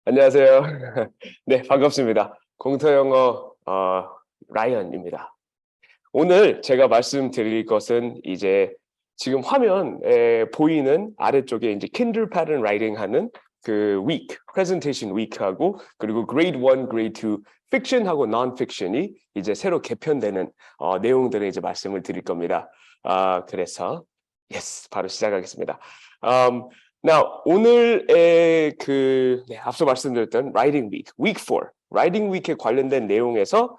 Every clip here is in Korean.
안녕하세요. 네, 반갑습니다. 공터영어 라이언입니다. 오늘 제가 말씀드릴 것은 이제 지금 화면에 보이는 아래쪽에 이제 Kindle Pattern Writing 하는 그 week, presentation week하고 그리고 grade 1, grade 2 fiction하고 non-fiction이 이제 새로 개편되는 내용들을 이제 말씀을 드릴 겁니다. 그래서 yes, 바로 시작하겠습니다. Now, 오늘의 앞서 말씀드렸던 Writing Week, Week 4, Writing Week에 관련된 내용에서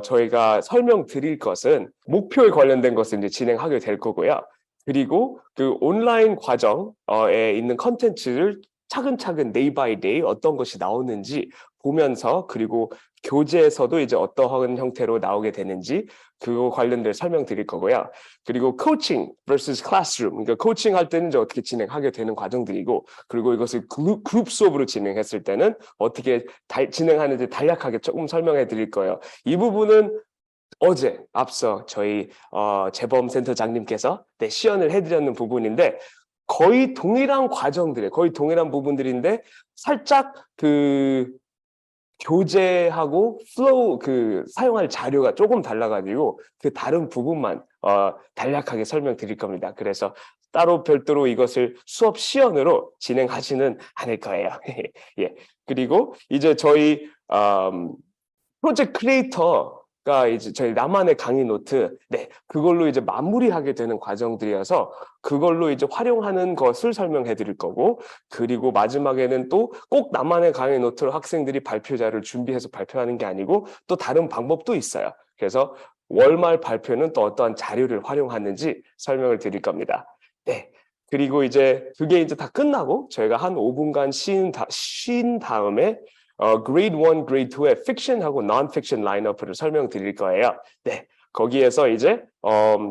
저희가 설명드릴 것은 목표에 관련된 것을 이제 진행하게 될 거고요. 그리고 그 온라인 과정에 있는 컨텐츠를 차근차근 day by day 어떤 것이 나오는지 보면서 그리고 교재에서도 이제 어떠한 형태로 나오게 되는지 그거 관련된 설명드릴 거고요. 그리고 코칭 vs classroom, 그러니까 코칭할 때는 이제 어떻게 진행하게 되는 과정들이고, 그리고 이것을 그룹 수업으로 진행했을 때는 어떻게 진행하는지 간략하게 조금 설명해 드릴 거예요. 이 부분은 어제 앞서 저희 재범센터장님께서 시연을 해드렸는 부분인데 거의 동일한 과정들에 거의 동일한 부분들인데 살짝 그 교재하고 플로우 사용할 자료가 조금 달라가지고 그 다른 부분만 간략하게 설명드릴 겁니다. 그래서 따로 별도로 이것을 수업 시연으로 진행하지는 않을 거예요. 예. 그리고 이제 저희 프로젝트 크리에이터가 이제 저희 나만의 강의 노트, 그걸로 이제 마무리하게 되는 과정들이어서 그걸로 이제 활용하는 것을 설명해 드릴 거고, 그리고 마지막에는 또 꼭 나만의 강의 노트로 학생들이 발표자를 준비해서 발표하는 게 아니고 또 다른 방법도 있어요. 그래서 월말 발표는 또 어떠한 자료를 활용하는지 설명을 드릴 겁니다. 네. 그리고 이제 그게 이제 다 끝나고 저희가 한 5분간 쉰 다음에 grade 1, grade 2의 fiction하고 non-fiction 라인업을 설명드릴 거예요. 네, 거기에서 이제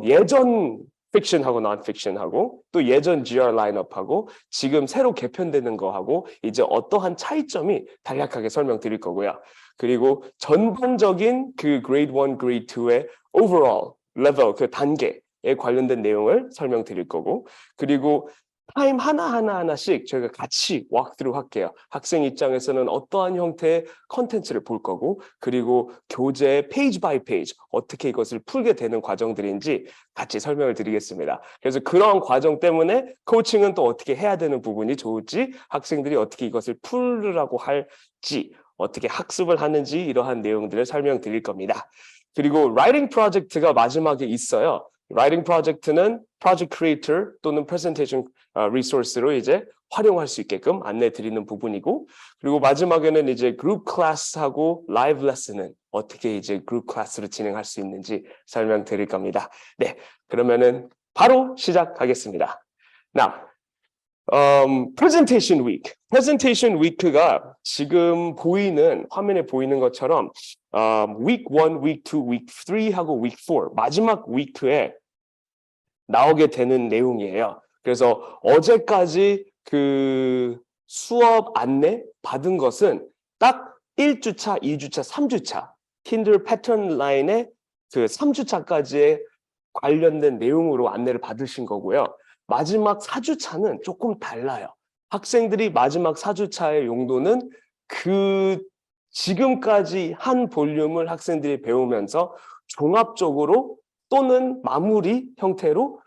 예전 fiction하고 non-fiction하고 또 예전 GR 라인업하고 지금 새로 개편되는 거하고 이제 어떠한 차이점이 간략하게 설명드릴 거고요. 그리고 전반적인 그 grade 1, grade 2의 overall level 그 단계에 관련된 내용을 설명드릴 거고, 그리고 타임 하나씩 저희가 같이 왁스루 할게요. 학생 입장에서는 어떠한 형태의 컨텐츠를 볼 거고, 그리고 교재 페이지 바이 페이지 어떻게 이것을 풀게 되는 과정들인지 같이 설명을 드리겠습니다. 그래서 그런 과정 때문에 코칭은 또 어떻게 해야 되는 부분이 좋을지, 학생들이 어떻게 이것을 풀으라고 할지, 어떻게 학습을 하는지 이러한 내용들을 설명드릴 겁니다. 그리고 라이팅 프로젝트가 마지막에 있어요. 라이팅 프로젝트는 프로젝트 크리에이터 또는 프레젠테이션 리소스로 이제 활용할 수 있게끔 안내 드리는 부분이고, 그리고 마지막에는 이제 그룹 클래스하고 라이브 레슨은 어떻게 이제 그룹 클래스로 진행할 수 있는지 설명드릴 겁니다. 네, 그러면은 바로 시작하겠습니다. Now, presentation week. presentation week가 지금 보이는 화면에 보이는 것처럼 week 1, week 2, week 3하고 week 4 마지막 week에 나오게 되는 내용이에요. 그래서 어제까지 그 수업 안내 받은 것은 딱 1주차, 2주차, 3주차 킨들 패턴 라인의 그 3주차까지의 관련된 내용으로 안내를 받으신 거고요. 마지막 4주차는 조금 달라요. 학생들이 마지막 4주차의 용도는 그 지금까지 한 볼륨을 학생들이 배우면서 종합적으로 또는 마무리 형태로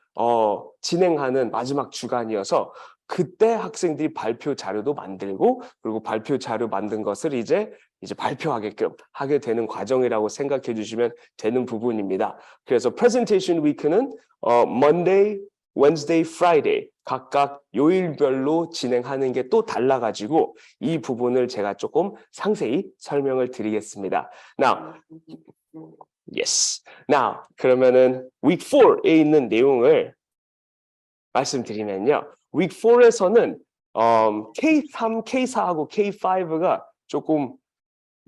진행하는 마지막 주간이어서 그때 학생들이 발표 자료도 만들고, 그리고 발표 자료 만든 것을 이제 발표하게끔 하게 되는 과정이라고 생각해 주시면 되는 부분입니다. 그래서 프레젠테이션 위크는 Monday, Wednesday, Friday 각각 요일별로 진행하는 게 또 달라가지고 이 부분을 제가 조금 상세히 설명을 드리겠습니다. Now, yes. Now, 그러면은 week 4에 있는 내용을 말씀드리면요. week 4에서는 K3, K4하고 K5가 조금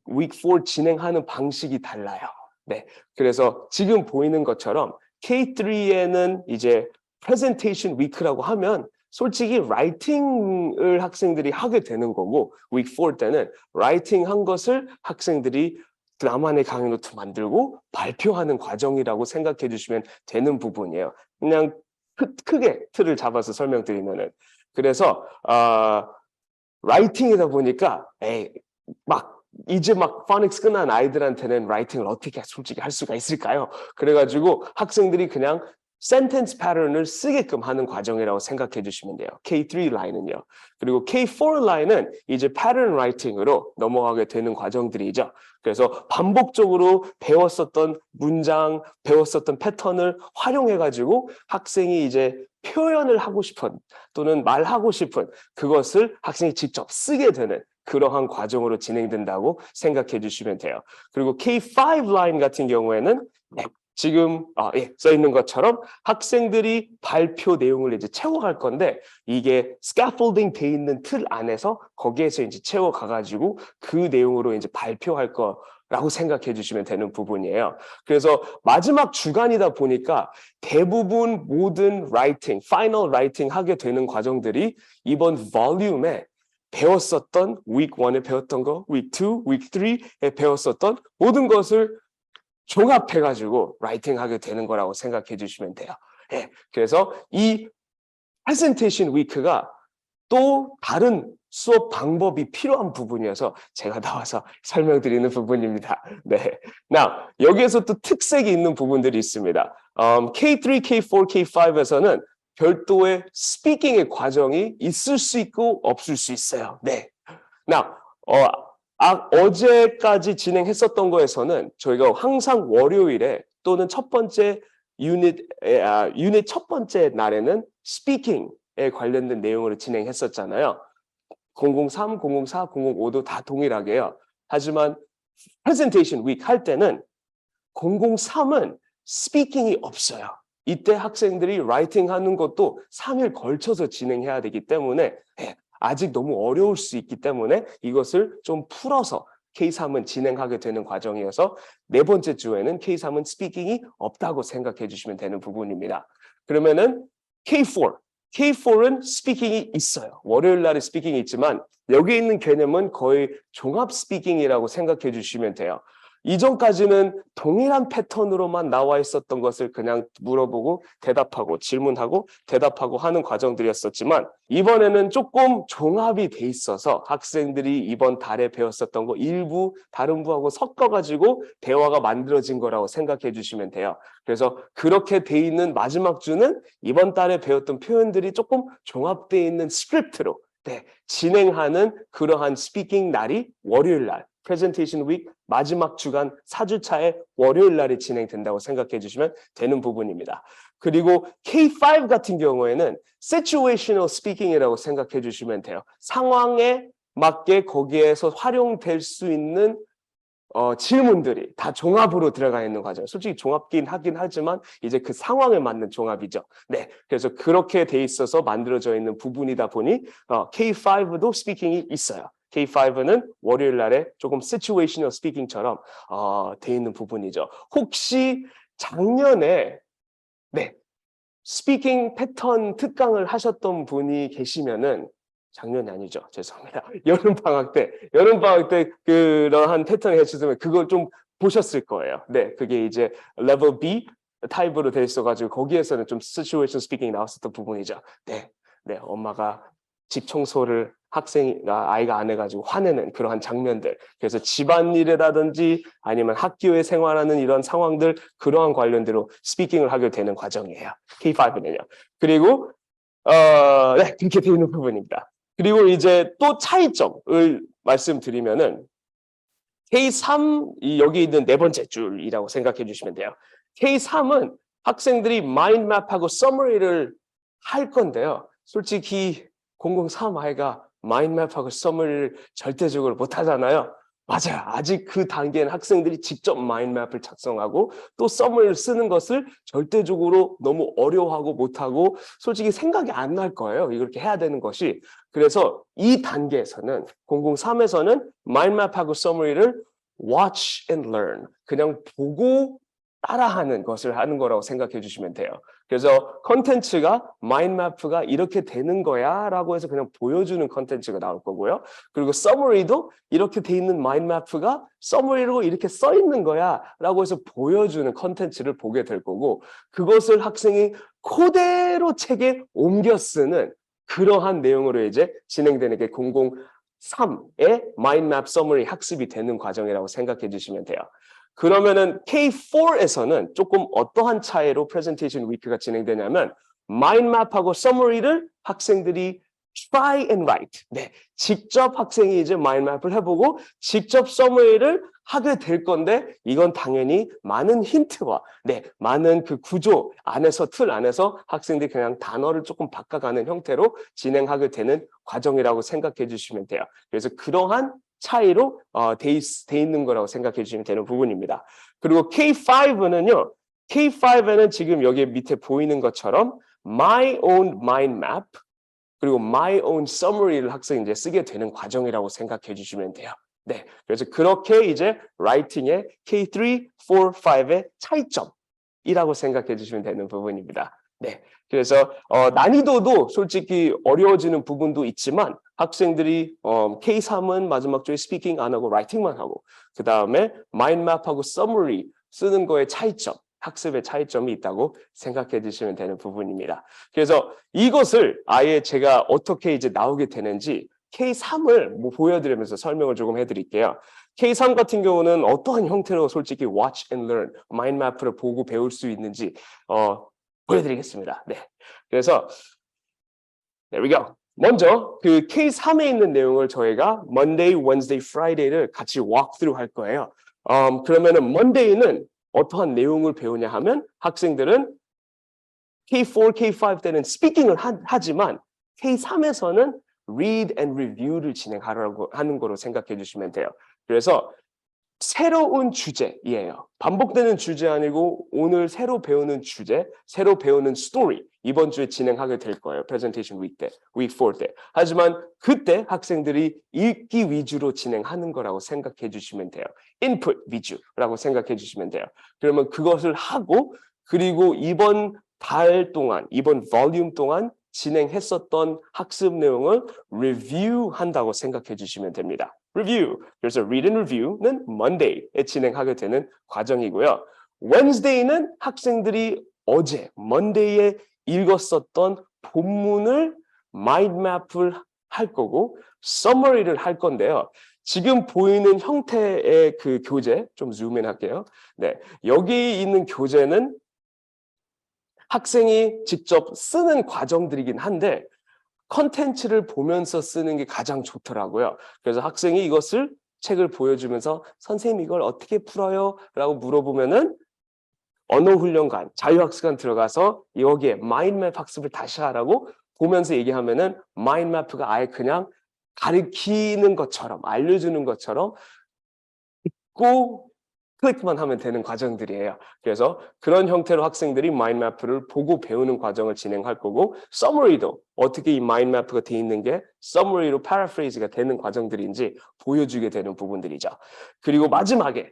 week 4 진행하는 방식이 달라요. 네. 그래서 지금 보이는 것처럼 K3에는 이제 presentation week라고 하면 솔직히 라이팅을 학생들이 하게 되는 거고, week 4 때는 라이팅 한 것을 학생들이 나만의 강의 노트 만들고 발표하는 과정이라고 생각해 주시면 되는 부분이에요. 그냥 크게 틀을 잡아서 설명드리면은. 그래서 라이팅이다 보니까 막 이제 막 포닉스 끝난 아이들한테는 라이팅을 어떻게 솔직히 할 수가 있을까요? 그래가지고 학생들이 그냥 센텐스 패턴을 쓰게끔 하는 과정이라고 생각해 주시면 돼요. K3 라인은요. 그리고 K4 라인은 이제 패턴 라이팅으로 넘어가게 되는 과정들이죠. 그래서 반복적으로 배웠었던 문장, 배웠었던 패턴을 활용해가지고 학생이 이제 표현을 하고 싶은 또는 말하고 싶은 그것을 학생이 직접 쓰게 되는 그러한 과정으로 진행된다고 생각해 주시면 돼요. 그리고 K5 라인 같은 경우에는 지금 써 있는 것처럼 학생들이 발표 내용을 이제 채워갈 건데 이게 스캐폴딩 돼 있는 틀 안에서 거기에서 이제 채워가가지고 그 내용으로 이제 발표할 거라고 생각해 주시면 되는 부분이에요. 그래서 마지막 주간이다 보니까 대부분 모든 라이팅, 파이널 라이팅 하게 되는 과정들이 이번 볼륨에 배웠었던 week 1에 배웠던 거, week 2, week 3에 배웠었던 모든 것을 종합해가지고 라이팅하게 되는 거라고 생각해 주시면 돼요. 그래서 이 프레젠테이션 위크가 또 다른 수업 방법이 필요한 부분이어서 제가 나와서 설명드리는 부분입니다. 네. 여기에서 또 특색이 있는 부분들이 있습니다. K3, K4, K5에서는 별도의 스피킹의 과정이 있을 수 있고 없을 수 있어요. 네. 어제까지 진행했었던 거에서는 저희가 항상 월요일에 또는 첫 번째 유닛 첫 번째 날에는 스피킹에 관련된 내용으로 진행했었잖아요. 003, 004, 005도 다 동일하게요. 하지만 프레젠테이션 위크 할 때는 003은 스피킹이 없어요. 이때 학생들이 라이팅 하는 것도 3일 걸쳐서 진행해야 되기 때문에 아직 너무 어려울 수 있기 때문에 이것을 좀 풀어서 K3은 진행하게 되는 과정이어서 네 번째 주에는 K3은 스피킹이 없다고 생각해 주시면 되는 부분입니다. 그러면은 K4는 스피킹이 있어요. 월요일 날에 스피킹이 있지만 여기 있는 개념은 거의 종합 스피킹이라고 생각해 주시면 돼요. 이전까지는 동일한 패턴으로만 나와 있었던 것을 그냥 물어보고 대답하고 질문하고 대답하고 하는 과정들이었었지만 이번에는 조금 종합이 돼 있어서 학생들이 이번 달에 배웠었던 거 일부 다른 부하고 섞어가지고 대화가 만들어진 거라고 생각해 주시면 돼요. 그래서 그렇게 돼 있는 마지막 주는 이번 달에 배웠던 표현들이 조금 종합되어 있는 스크립트로 진행하는 그러한 스피킹 날이 월요일 날 프레젠테이션 위크 마지막 주간 4주차의 월요일 날이 진행된다고 생각해 주시면 되는 부분입니다. 그리고 K5 같은 경우에는 situational speaking이라고 생각해 주시면 돼요. 상황에 맞게 거기에서 활용될 수 있는 질문들이 다 종합으로 들어가 있는 과정. 솔직히 종합긴 하긴 하지만 이제 그 상황에 맞는 종합이죠. 네, 그래서 그렇게 돼 있어서 만들어져 있는 부분이다 보니 K5도 스피킹이 있어요. K5는 월요일 날에 조금 situational speaking처럼 돼 있는 부분이죠. 혹시 작년에 스피킹 패턴 특강을 하셨던 분이 계시면은 작년이 아니죠. 죄송합니다. 여름방학 때 그러한 패턴을 해주시면 그걸 좀 보셨을 거예요. 네, 그게 이제 레벨 B 타입으로 돼 있어가지고 거기에서는 좀 situation speaking 나왔었던 부분이죠. 네, 엄마가 집 청소를 아이가 안 해가지고 화내는 그러한 장면들. 그래서 집안일이라든지 아니면 학교에 생활하는 이런 상황들 그러한 관련대로 스피킹을 하게 되는 과정이에요. K5는요. 그리고 그렇게 되어 있는 부분입니다. 그리고 이제 또 차이점을 말씀드리면은 K3 여기 있는 네 번째 줄이라고 생각해 주시면 돼요. K3은 학생들이 마인드맵하고 서머리를 할 건데요. 솔직히 003 아이가 마인드맵하고 서머리를 절대적으로 못 하잖아요. 맞아요. 아직 그 단계는 학생들이 직접 마인드맵을 작성하고 또 서머리를 쓰는 것을 절대적으로 너무 어려워하고 못하고 솔직히 생각이 안 날 거예요. 이렇게 해야 되는 것이. 그래서 이 단계에서는 003에서는 마인드맵하고 서머리를 watch and learn 그냥 보고 따라하는 것을 하는 거라고 생각해 주시면 돼요. 그래서 컨텐츠가 마인드맵가 이렇게 되는 거야 라고 해서 그냥 보여주는 컨텐츠가 나올 거고요. 그리고 서머리도 이렇게 돼 있는 마인드맵가 서머리로 이렇게 써 있는 거야 라고 해서 보여주는 컨텐츠를 보게 될 거고 그것을 학생이 그대로 책에 옮겨 쓰는 그러한 내용으로 이제 진행되는 게 K3의 마인드맵 서머리 학습이 되는 과정이라고 생각해 주시면 돼요. 그러면은 K4에서는 조금 어떠한 차이로 프레젠테이션 위크가 진행되냐면 마인드맵하고 서머리를 학생들이 try and write. 네, 직접 학생이 이제 마인드맵을 해보고 직접 서머리를 하게 될 건데 이건 당연히 많은 힌트와 많은 그 구조 안에서 틀 안에서 학생들이 그냥 단어를 조금 바꿔가는 형태로 진행하게 되는 과정이라고 생각해 주시면 돼요. 그래서 그러한 차이로 돼 있는 거라고 생각해 주시면 되는 부분입니다. 그리고 K5는요. K5에는 지금 여기 밑에 보이는 것처럼 My own mind map 그리고 my own summary를 학생이 이제 쓰게 되는 과정이라고 생각해 주시면 돼요. 네. 그래서 그렇게 이제 writing의 K3, 4, 5의 차이점이라고 생각해 주시면 되는 부분입니다. 네. 그래서 난이도도 솔직히 어려워지는 부분도 있지만 학생들이 K3은 마지막 주에 스피킹 안 하고 라이팅만 하고 그다음에 마인드맵하고 서머리 쓰는 거의 차이점 학습의 차이점이 있다고 생각해 주시면 되는 부분입니다. 그래서 이것을 아예 제가 어떻게 이제 나오게 되는지 K3을 보여드리면서 설명을 조금 해드릴게요. K3 같은 경우는 어떠한 형태로 솔직히 watch and learn, 마인드맵을 보고 배울 수 있는지 보여드리겠습니다. 네, 그래서 there we go. 먼저 그 K3에 있는 내용을 저희가 Monday, Wednesday, Friday를 같이 walkthrough 할 거예요. 그러면은 Monday는 어떠한 내용을 배우냐 하면 학생들은 K4, K5 때는 스피킹을 하지만 K3에서는 read and review를 진행하려고 하는 거로 생각해 주시면 돼요. 그래서 새로운 주제예요. 반복되는 주제 아니고 오늘 새로 배우는 주제, 새로 배우는 스토리 이번 주에 진행하게 될 거예요. 프레젠테이션 위크 때, 위크 4 때. 하지만 그때 학생들이 읽기 위주로 진행하는 거라고 생각해 주시면 돼요. 인풋 위주라고 생각해 주시면 돼요. 그러면 그것을 하고 그리고 이번 달 동안, 이번 볼륨 동안 진행했었던 학습 내용을 리뷰한다고 생각해 주시면 됩니다. 리뷰. 그래서 read and review는 Monday에 진행하게 되는 과정이고요. Wednesday는 학생들이 어제 Monday에 읽었었던 본문을 마인드맵을 할 거고 summary를 할 건데요. 지금 보이는 형태의 그 교재 좀 줌인 할게요. 네, 여기 있는 교재는 학생이 직접 쓰는 과정들이긴 한데 컨텐츠를 보면서 쓰는 게 가장 좋더라고요. 그래서 학생이 이것을 책을 보여주면서 선생님 이걸 어떻게 풀어요? 라고 물어보면은 언어훈련관, 자유학습관 들어가서 여기에 마인드맵 학습을 다시 하라고 보면서 얘기하면은 마인드맵가 아예 그냥 가르치는 것처럼 알려주는 것처럼 듣고 클릭만 하면 되는 과정들이에요. 그래서 그런 형태로 학생들이 마인드맵을 보고 배우는 과정을 진행할 거고 서머리도 어떻게 이 마인드맵가 돼 있는 게 서머리로 패러프레이즈가 되는 과정들인지 보여주게 되는 부분들이죠. 그리고 마지막에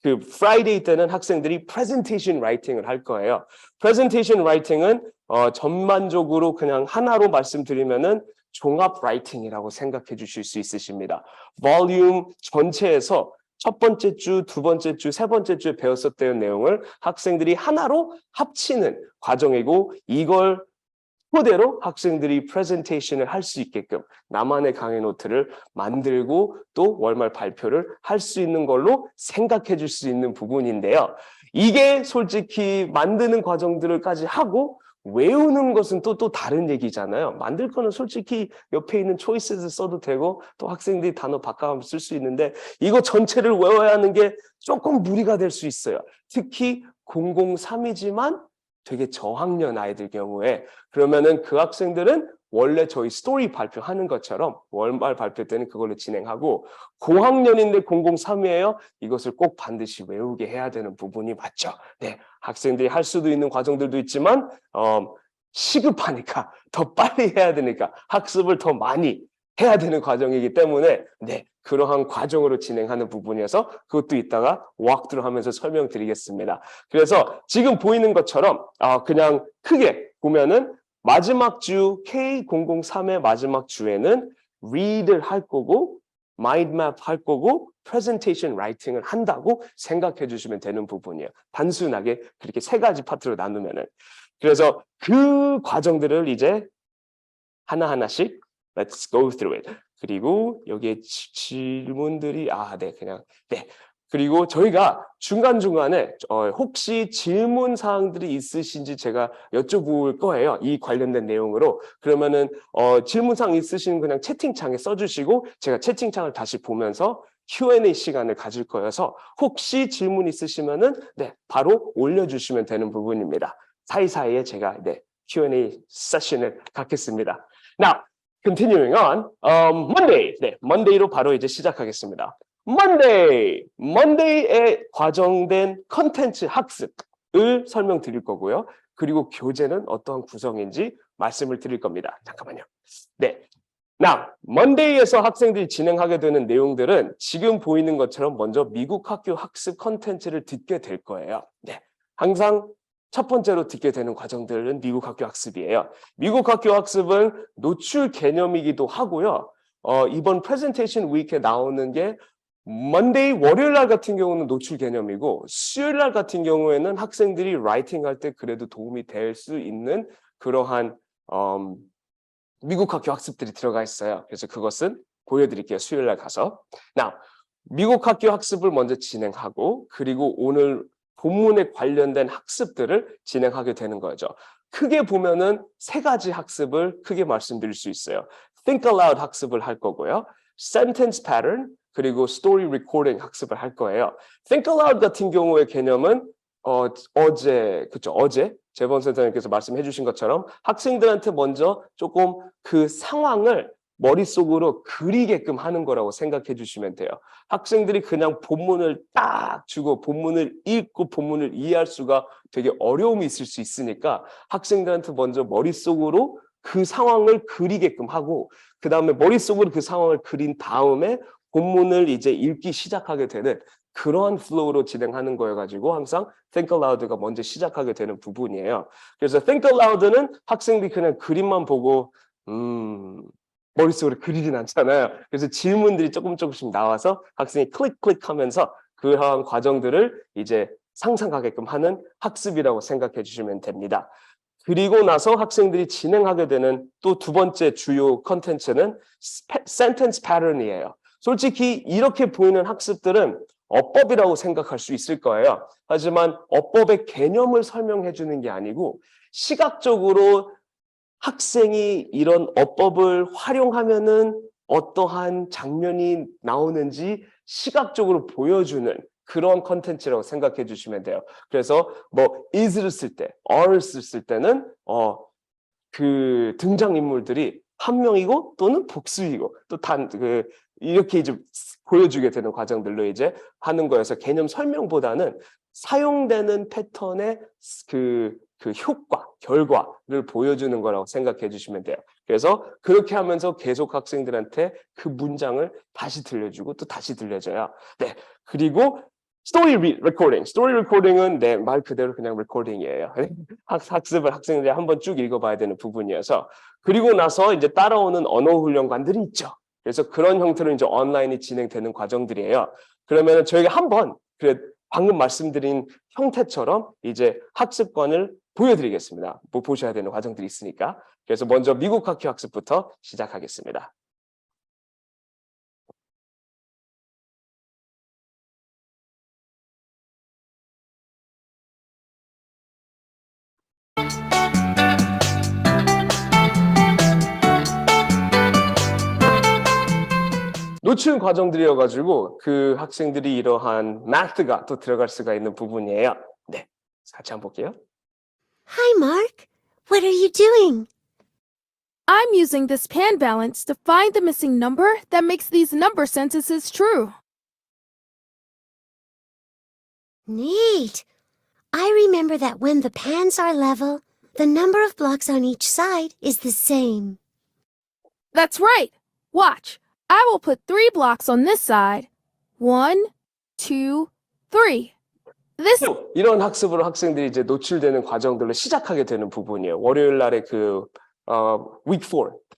그 프라이데이 때는 학생들이 프레젠테이션 라이팅을 할 거예요. 프레젠테이션 라이팅은 전반적으로 그냥 하나로 말씀드리면은 종합 라이팅이라고 생각해 주실 수 있으십니다. 볼륨 전체에서 첫 번째 주, 두 번째 주, 세 번째 주에 배웠었던 내용을 학생들이 하나로 합치는 과정이고 이걸 토대로 학생들이 프레젠테이션을 할 수 있게끔 나만의 강의 노트를 만들고 또 월말 발표를 할 수 있는 걸로 생각해 줄 수 있는 부분인데요. 이게 솔직히 만드는 과정들을까지 하고 외우는 것은 또 다른 얘기잖아요. 만들 거는 솔직히 옆에 있는 초이스에서 써도 되고 또 학생들이 단어 바꿔가면서 쓸 수 있는데 이거 전체를 외워야 하는 게 조금 무리가 될 수 있어요. 특히 003이지만 되게 저학년 아이들 경우에 그러면은 그 학생들은 원래 저희 스토리 발표하는 것처럼 월말 발표 때는 그걸로 진행하고 고학년인데 003이에요. 이것을 꼭 반드시 외우게 해야 되는 부분이 맞죠. 네, 학생들이 할 수도 있는 과정들도 있지만 시급하니까 더 빨리 해야 되니까 학습을 더 많이 해야 되는 과정이기 때문에 네, 그러한 과정으로 진행하는 부분이어서 그것도 이따가 walkthrough 하면서 설명드리겠습니다. 그래서 지금 보이는 것처럼 그냥 크게 보면은 마지막 주 K003의 마지막 주에는 read를 할 거고 mind map 할 거고 presentation writing을 한다고 생각해 주시면 되는 부분이에요. 단순하게 그렇게 세 가지 파트로 나누면은 그래서 그 과정들을 이제 하나하나씩 Let's go through it. 그리고 여기에 질문들이 네. 그리고 저희가 중간중간에 혹시 질문 사항들이 있으신지 제가 여쭤볼 거예요. 이 관련된 내용으로. 그러면은 질문 사항 있으시면 그냥 채팅창에 써주시고 제가 채팅창을 다시 보면서 Q&A 시간을 가질 거여서 혹시 질문 있으시면은 네, 바로 올려주시면 되는 부분입니다. 사이사이에 제가 네, Q&A 세션을 갖겠습니다. Now, continuing on, Monday. 네, Monday로 바로 이제 시작하겠습니다. Monday에 과정된 컨텐츠 학습을 설명드릴 거고요. 그리고 교재는 어떠한 구성인지 말씀을 드릴 겁니다. 잠깐만요. 네. Now, Monday에서 학생들이 진행하게 되는 내용들은 지금 보이는 것처럼 먼저 미국 학교 학습 컨텐츠를 듣게 될 거예요. 네. 항상 첫 번째로 듣게 되는 과정들은 미국 학교 학습이에요. 미국 학교 학습은 노출 개념이기도 하고요. 이번 프레젠테이션 위크에 나오는 게 Monday, 월요일 날 같은 경우는 노출 개념이고 수요일 날 같은 경우에는 학생들이 라이팅 할 때 그래도 도움이 될 수 있는 그러한 미국 학교 학습들이 들어가 있어요. 그래서 그것은 보여드릴게요. 수요일 날 가서. Now, 미국 학교 학습을 먼저 진행하고 그리고 오늘 본문에 관련된 학습들을 진행하게 되는 거죠. 크게 보면은 세 가지 학습을 크게 말씀드릴 수 있어요. Think aloud 학습을 할 거고요. Sentence pattern 그리고 Story recording 학습을 할 거예요. Think aloud 같은 경우의 개념은 어제 재범 센터님께서 말씀해 주신 것처럼 학생들한테 먼저 조금 그 상황을 머릿속으로 그리게끔 하는 거라고 생각해 주시면 돼요. 학생들이 그냥 본문을 딱 주고 본문을 읽고 본문을 이해할 수가 되게 어려움이 있을 수 있으니까 학생들한테 먼저 머릿속으로 그 상황을 그리게끔 하고 그 다음에 머릿속으로 그 상황을 그린 다음에 본문을 이제 읽기 시작하게 되는 그런 플로우로 진행하는 거여가지고 항상 Think Aloud가 먼저 시작하게 되는 부분이에요. 그래서 Think Aloud는 학생들이 그냥 그림만 보고 머릿속으로 그리진 않잖아요. 그래서 질문들이 조금씩 나와서 학생이 클릭하면서 그러한 과정들을 이제 상상하게끔 하는 학습이라고 생각해 주시면 됩니다. 그리고 나서 학생들이 진행하게 되는 또 두 번째 주요 컨텐츠는 Sentence Pattern이에요. 솔직히 이렇게 보이는 학습들은 어법이라고 생각할 수 있을 거예요. 하지만 어법의 개념을 설명해 주는 게 아니고 시각적으로 학생이 이런 어법을 활용하면은 어떠한 장면이 나오는지 시각적으로 보여주는 그런 컨텐츠라고 생각해 주시면 돼요. 그래서 뭐 is를 쓸 때, are를 쓸 때는 그 등장인물들이 한 명이고 또는 복수이고 또 이렇게 이제 보여주게 되는 과정들로 이제 하는 거여서 개념 설명보다는 사용되는 패턴의 그 효과, 결과를 보여주는 거라고 생각해 주시면 돼요. 그래서 그렇게 하면서 계속 학생들한테 그 문장을 다시 들려주고 또 다시 들려줘요. 네. 그리고 스토리 레코딩. 스토리 레코딩은 네, 말 그대로 그냥 레코딩이에요. 학습을 학생들이 한번 쭉 읽어봐야 되는 부분이어서 그리고 나서 이제 따라오는 언어 훈련관들이 있죠. 그래서 그런 형태로 이제 온라인이 진행되는 과정들이에요. 그러면 저희가 한번 방금 말씀드린 형태처럼 이제 학습관을 보여드리겠습니다. 뭐 보셔야 되는 과정들이 있으니까. 그래서 먼저 미국 학교 학습부터 시작하겠습니다. 노출 과정들이어가지고 그 학생들이 이러한 math가 또 들어갈 수가 있는 부분이에요. 네, 같이 한번 볼게요. Hi, Mark. What are you doing? I'm using this pan balance to find the missing number that makes these number sentences true. Neat. I remember that when the pans are level, the number of blocks on each side is the same. That's right. Watch. I will put 3 blocks on this side. 1, 2, 3. This 이런 학습으로 학생들이 이제 노출되는 과정들로 시작하게 되는 부분이에요. 월요일 날에 week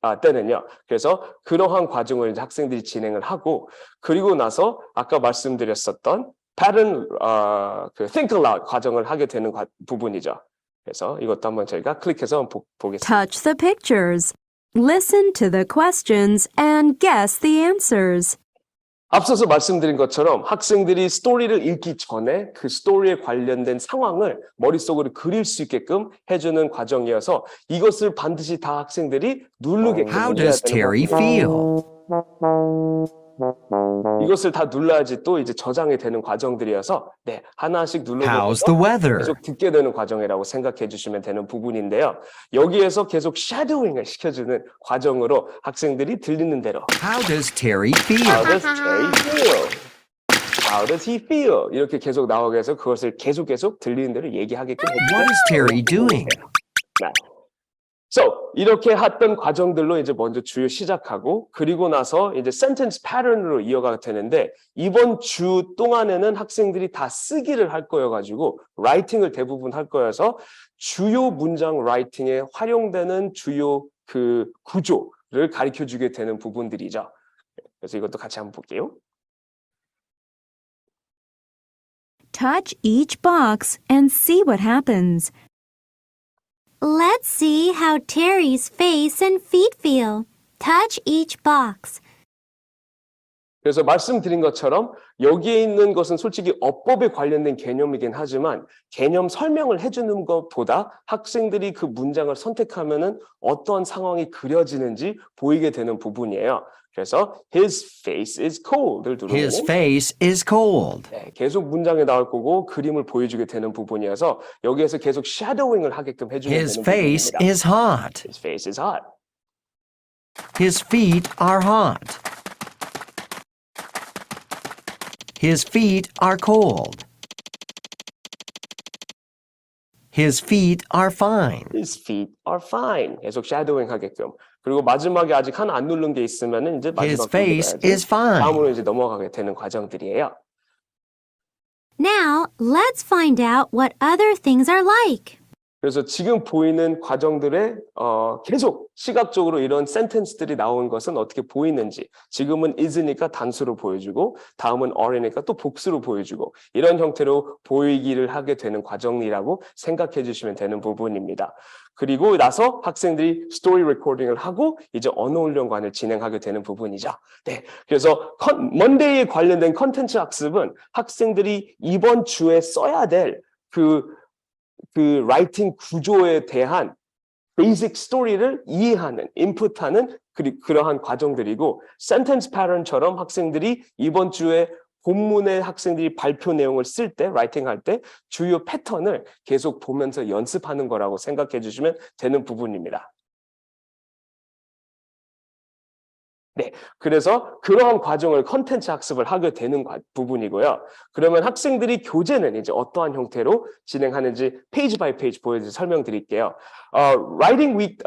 4 때는요. 그래서 그러한 과정을 이제 학생들이 진행을 하고 그리고 나서 아까 말씀드렸었던 pattern think aloud 과정을 하게 되는 부분이죠. 그래서 이것도 한번 저희가 클릭해서 보겠습니다. Touch the pictures. Listen to the questions and guess the answers. 앞서서 말씀드린 것처럼 학생들이 스토리를 읽기 전에 그 스토리에 관련된 상황을 머릿속으로 그릴 수 있게끔 해주는 과정이어서 이것을 반드시 다 학생들이 누르게끔 How 해야 does 되는 Terry feel? 이것을 다 눌러야지 또 이제 저장이 되는 과정들이어서 네, 하나씩 How's 눌러보면서 the weather? 계속 듣게 되는 과정이라고 생각해 주시면 되는 부분인데요. 여기에서 계속 샤도잉을 시켜주는 과정으로 학생들이 들리는 대로 How does Terry feel? How does Terry feel? How does he feel? 이렇게 계속 나오게 해서 그것을 계속 들리는 대로 얘기하게끔 What is Terry doing? 네. So, 이렇게 했던 과정들로 이제 먼저 주요 시작하고 그리고 나서 이제 sentence pattern으로 이어가게 되는데 이번 주 동안에는 학생들이 다 쓰기를 할 거여가지고 writing을 대부분 할 거여서 주요 문장 writing에 활용되는 주요 그 구조를 가르쳐 주게 되는 부분들이죠. 그래서 이것도 같이 한번 볼게요. Touch each box and see what happens. Let's see how Terry's face and feet feel. Touch each box. 그래서 말씀드린 것처럼 여기에 있는 것은 솔직히 어법에 관련된 개념이긴 하지만 개념 설명을 해주는 것보다 학생들이 그 문장을 선택하면은 어떤 상황이 그려지는지 보이게 되는 부분이에요. 그래서 his face is cold을 His 누르면 face is cold. 네, 계속 문장에 나올 거고 그림을 보여주게 되는 부분이어서 여기에서 계속 shadowing을 하게끔 해주면 His 되는 face 부분입니다. is hot. His face is hot. His feet are hot. His feet are cold. His feet are fine. His feet are fine. 계속 shadowing 하게끔. 그리고 마지막에 아직 하나 안 누른 게 있으면은 이제 His 마지막 face 부분까지 is fine. 다음으로 이제 넘어가게 되는 과정들이에요. Now, let's find out what other things are like. 그래서 지금 보이는 과정들에 계속 시각적으로 이런 센텐스들이 나온 것은 어떻게 보이는지 지금은 is니까 단수로 보여주고 다음은 are니까 또 복수로 보여주고 이런 형태로 보이기를 하게 되는 과정이라고 생각해 주시면 되는 부분입니다. 그리고 나서 학생들이 스토리 레코딩을 하고 이제 언어 훈련관을 진행하게 되는 부분이죠. 네, 그래서 먼데이에 관련된 컨텐츠 학습은 학생들이 이번 주에 써야 될 그 라이팅 구조에 대한 베이직 스토리를 이해하는, 인풋하는 그러한 과정들이고 센텐스 패턴처럼 학생들이 이번 주에 본문에 학생들이 발표 내용을 쓸 때, 라이팅할 때 주요 패턴을 계속 보면서 연습하는 거라고 생각해 주시면 되는 부분입니다. 네, 그래서 그러한 과정을 컨텐츠 학습을 하게 되는 부분이고요. 그러면 학생들이 교재는 이제 어떠한 형태로 진행하는지 페이지 바이 페이지 보여드려 설명드릴게요. Writing Week,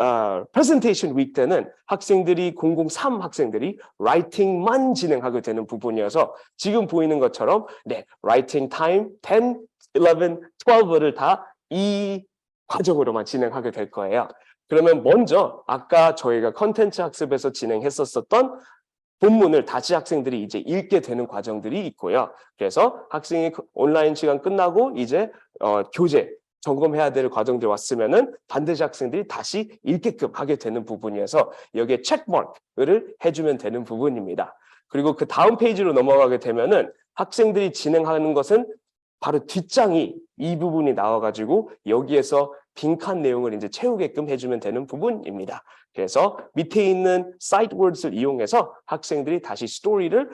Presentation Week 때는 학생들이 003 학생들이 라이팅만 진행하게 되는 부분이어서 지금 보이는 것처럼 네, Writing Time 10, 11, 12를 다 이 과정으로만 진행하게 될 거예요. 그러면 먼저 아까 저희가 컨텐츠 학습에서 진행했었던 본문을 다시 학생들이 이제 읽게 되는 과정들이 있고요. 그래서 학생이 온라인 시간 끝나고 이제 교재 점검해야 될 과정들 왔으면은 반드시 학생들이 다시 읽게끔 하게 되는 부분이어서 여기에 체크마크를 해주면 되는 부분입니다. 그리고 그 다음 페이지로 넘어가게 되면은 학생들이 진행하는 것은 바로 뒷장이 이 부분이 나와가지고 여기에서 빈칸 내용을 이제 채우게끔 해주면 되는 부분입니다. 그래서 밑에 있는 sight words를 이용해서 학생들이 다시 스토리를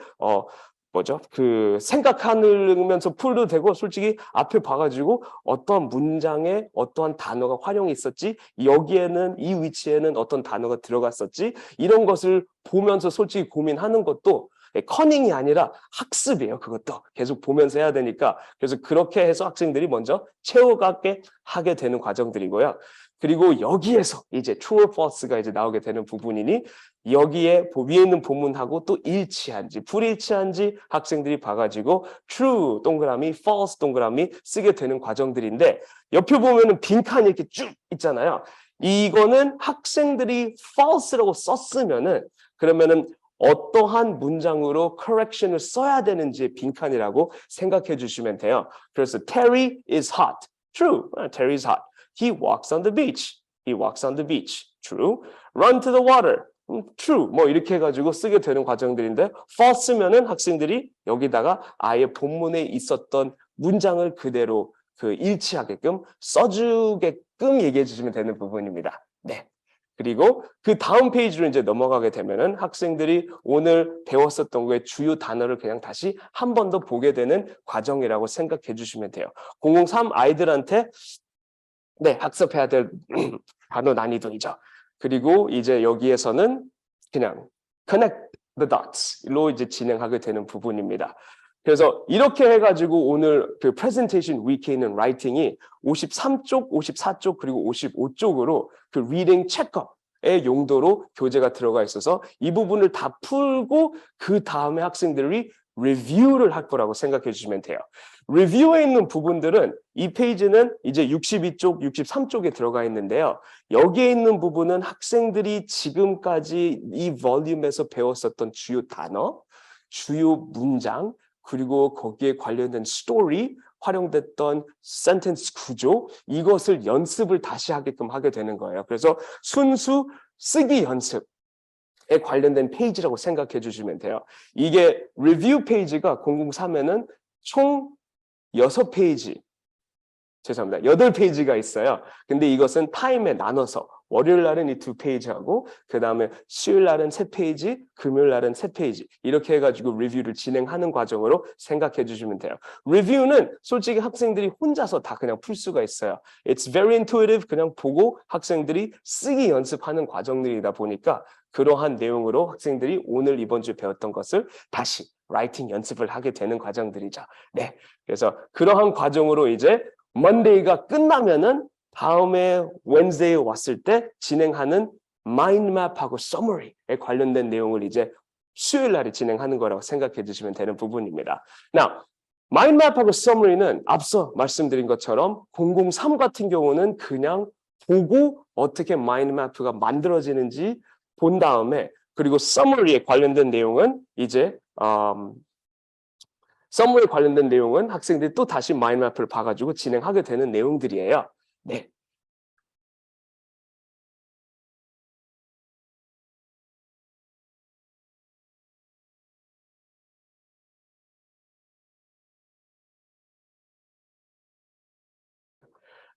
생각하면서 풀도 되고 솔직히 앞에 봐가지고 어떠한 문장에 어떠한 단어가 활용이 있었지 여기에는 이 위치에는 어떤 단어가 들어갔었지 이런 것을 보면서 솔직히 고민하는 것도 커닝이 아니라 학습이에요. 그것도 계속 보면서 해야 되니까 그래서 그렇게 해서 학생들이 먼저 채워가게 하게 되는 과정들이고요. 그리고 여기에서 이제 true or false가 이제 나오게 되는 부분이니 여기에 위에 있는 본문하고 또 일치한지 불일치한지 학생들이 봐가지고 true 동그라미 false 동그라미 쓰게 되는 과정들인데 옆에 보면은 빈칸이 이렇게 쭉 있잖아요. 이거는 학생들이 false라고 썼으면은 그러면은 어떠한 문장으로 correction을 써야 되는지의 빈칸이라고 생각해 주시면 돼요. 그래서 Terry is hot. True. Terry is hot. He walks on the beach. He walks on the beach. true. run to the water. true. 뭐 이렇게 해가지고 쓰게 되는 과정들인데 false면은 학생들이 여기다가 아예 본문에 있었던 문장을 그대로 그 일치하게끔 써주게끔 얘기해 주시면 되는 부분입니다. 네. 그리고 그 다음 페이지로 이제 넘어가게 되면은 학생들이 오늘 배웠었던 거의 주요 단어를 그냥 다시 한 번 더 보게 되는 과정이라고 생각해 주시면 돼요. 003 아이들한테 네, 학습해야 될 단어 난이도이죠. 그리고 이제 여기에서는 그냥 connect the dots로 이제 진행하게 되는 부분입니다. 그래서 이렇게 해가지고 오늘 그 presentation week에 있는 라이팅이 53쪽, 54쪽, 그리고 55쪽으로 그 reading checkup의 용도로 교재가 들어가 있어서 이 부분을 다 풀고 그 다음에 학생들이 리뷰를 할 거라고 생각해 주시면 돼요. 리뷰에 있는 부분들은 이 페이지는 이제 62쪽, 63쪽에 들어가 있는데요. 여기에 있는 부분은 학생들이 지금까지 이 볼륨에서 배웠었던 주요 단어, 주요 문장, 그리고 거기에 관련된 스토리, 활용됐던 센텐스 구조, 이것을 연습을 다시 하게끔 하게 되는 거예요. 그래서 순수 쓰기 연습. 에 관련된 페이지라고 생각해 주시면 돼요. 이게 리뷰 페이지가 003에는 총 6페이지, 죄송합니다. 8페이지가 있어요. 근데 이것은 타임에 나눠서 월요일 날은 이 2페이지하고 그 다음에 수요일 날은 3페이지, 금요일 날은 3페이지 이렇게 해가지고 리뷰를 진행하는 과정으로 생각해 주시면 돼요. 리뷰는 솔직히 학생들이 혼자서 다 그냥 풀 수가 있어요. It's very intuitive. 그냥 보고 학생들이 쓰기 연습하는 과정들이다 보니까 그러한 내용으로 학생들이 오늘 이번 주에 배웠던 것을 다시 라이팅 연습을 하게 되는 과정들이죠. 네, 그래서 그러한 과정으로 이제 Monday가 끝나면은 다음에 Wednesday에 왔을 때 진행하는 마인드맵하고 summary에 관련된 내용을 이제 수요일 날에 진행하는 거라고 생각해 주시면 되는 부분입니다. Now, 마인드맵하고 summary는 앞서 말씀드린 것처럼 003 같은 경우는 그냥 보고 어떻게 마인드맵가 만들어지는지 본 다음에 그리고 summary에 관련된 내용은 이제 summary에 관련된 내용은 학생들이 또 다시 마인드맵을 봐가지고 진행하게 되는 내용들이에요. 네.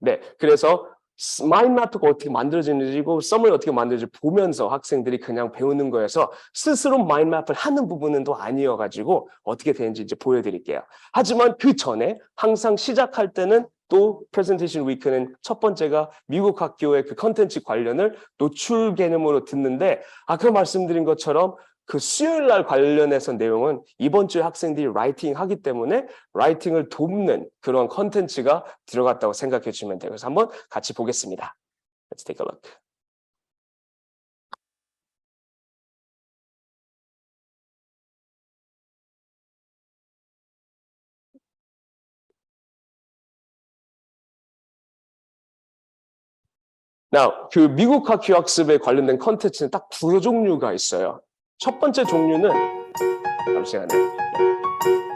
네, 그래서 마인드맵가 어떻게 만들어지는지고 서머리 어떻게 만들어지는지 보면서 학생들이 그냥 배우는 거여서 스스로 마인드맵을 하는 부분은 또 아니어가지고 어떻게 되는지 이제 보여드릴게요. 하지만 그 전에 항상 시작할 때는 또 프레젠테이션 위크는 첫 번째가 미국 학교의 그 컨텐츠 관련을 노출 개념으로 듣는데 아까 말씀드린 것처럼 그 수요일 날 관련해서 내용은 이번 주에 학생들이 라이팅 하기 때문에 라이팅을 돕는 그런 컨텐츠가 들어갔다고 생각해 주시면 돼요. 그래서 한번 같이 보겠습니다. Let's take a look. Now, 그 미국 학교 학습에 관련된 컨텐츠는 딱 두 종류가 있어요. 첫 번째 종류는 잠시만요.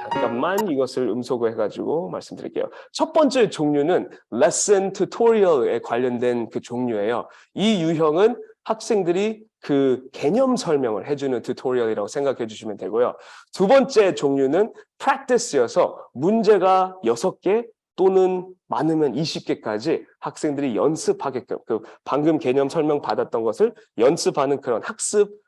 잠깐만 이것을 음소거 해가지고 말씀드릴게요. 첫 번째 종류는 레슨 튜토리얼에 관련된 그 종류예요. 이 유형은 학생들이 그 개념 설명을 해주는 튜토리얼이라고 생각해 주시면 되고요. 두 번째 종류는 practice여서 문제가 6개 또는 많으면 20개까지 학생들이 연습하게끔 그 방금 개념 설명 받았던 것을 연습하는 그런 학습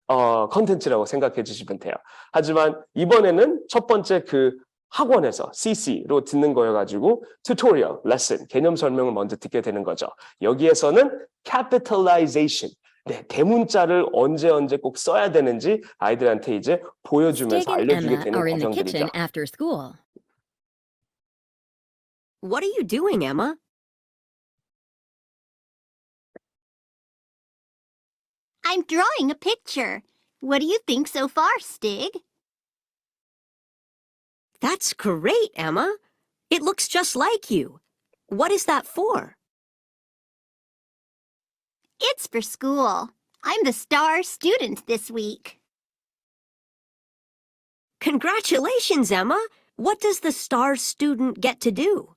컨텐츠라고 생각해 주시면 돼요. 하지만 이번에는 첫 번째 그 학원에서 CC로 듣는 거여가지고 튜토리얼, 레슨, 개념 설명을 먼저 듣게 되는 거죠. 여기에서는 capitalization, 네, 대문자를 언제 꼭 써야 되는지 아이들한테 이제 보여주면서 Stig and 알려주게 Emma 되는 are in the 과정들이죠. kitchen after school. What are you doing, Emma? I'm drawing a picture. What do you think so far, Stig? That's great, Emma. It looks just like you. What is that for? It's for school. I'm the star student this week. Congratulations, Emma. What does the star student get to do?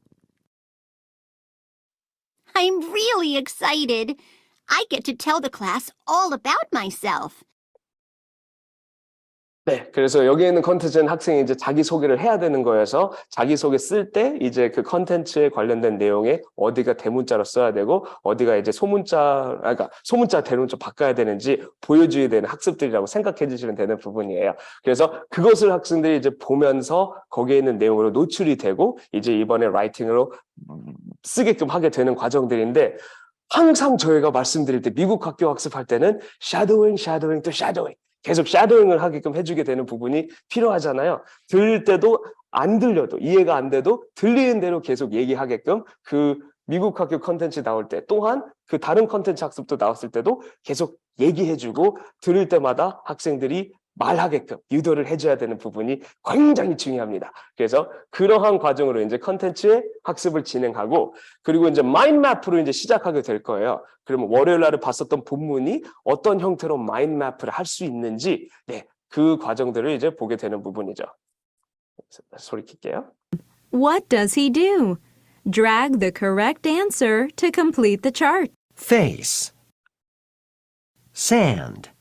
I'm really excited. I get to tell the class all about myself. 네, 그래서 여기에 있는 컨텐츠는 학생이 이제 자기소개를 해야 되는 거여서 자기소개 쓸 때 이제 그 컨텐츠에 관련된 내용에 어디가 대문자로 써야 되고 어디가 이제 그러니까 소문자 대문자 바꿔야 되는지 보여줘야 되는 학습들이라고 생각해 주시면 되는 부분이에요. 그래서 그것을 학생들이 이제 보면서 거기에 있는 내용으로 노출이 되고 이제 이번에 라이팅으로 쓰게끔 하게 되는 과정들인데 항상 저희가 말씀드릴 때 미국 학교 학습할 때는 샤도잉 또 샤도잉 계속 샤도잉을 하게끔 해주게 되는 부분이 필요하잖아요. 들을 때도 안 들려도 이해가 안 돼도 들리는 대로 계속 얘기하게끔 그 미국 학교 컨텐츠 나올 때 또한 그 다른 컨텐츠 학습도 나왔을 때도 계속 얘기해주고 들을 때마다 학생들이 말하게끔 유도를 해줘야 되는 부분이 굉장히 중요합니다. 그래서 그러한 과정으로 이제 컨텐츠의 학습을 진행하고 그리고 이제 마인드맵으로 이제 시작하게 될 거예요. 그러면 월요일 날에 봤었던 본문이 어떤 형태로 마인드맵을 할 수 있는지 네, 그 과정들을 이제 보게 되는 부분이죠. 소리 킬게요. What does he do? Drag the correct answer to complete the chart. Face. Sand.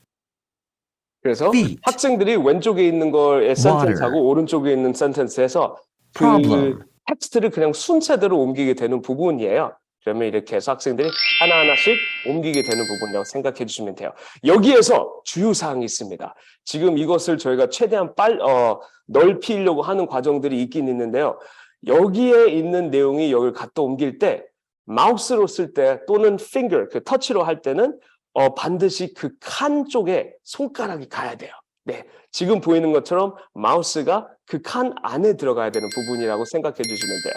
그래서 Feet. 학생들이 왼쪽에 있는 거의 센텐스하고 오른쪽에 있는 센텐스에서 그 Problem. 텍스트를 그냥 순서대로 옮기게 되는 부분이에요. 그러면 이렇게 해서 학생들이 하나하나씩 옮기게 되는 부분이라고 생각해 주시면 돼요. 여기에서 주요사항이 있습니다. 지금 이것을 저희가 최대한 넓히려고 하는 과정들이 있긴 있는데요. 여기에 있는 내용이 여기를 갖다 옮길 때 마우스로 쓸 때 또는 finger, 그 터치로 할 때는 반드시 그 칸 쪽에 손가락이 가야 돼요. 네, 지금 보이는 것처럼 마우스가 그 칸 안에 들어가야 되는 부분이라고 생각해 주시면 돼요.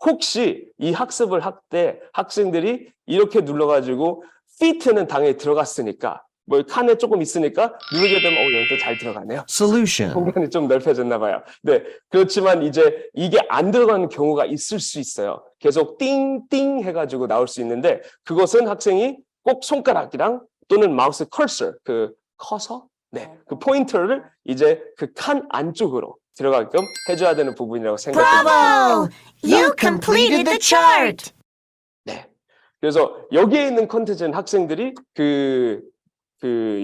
혹시 이 학습을 할 때 학생들이 이렇게 눌러가지고 fit는 당연히 들어갔으니까 뭐 칸에 조금 있으니까 누르게 되면 여기도 잘 들어가네요. Solution. 공간이 좀 넓혀졌나 봐요. 네, 그렇지만 이제 이게 안 들어가는 경우가 있을 수 있어요. 계속 띵띵 해가지고 나올 수 있는데 그것은 학생이 꼭 손가락이랑 또는 마우스 커서, 그 커서, 네, 그 포인터를 이제 그 칸 안쪽으로 들어가게끔 해줘야 되는 부분이라고 생각합니다. Bravo! You completed the chart! 네, 그래서 여기에 있는 컨텐츠는 학생들이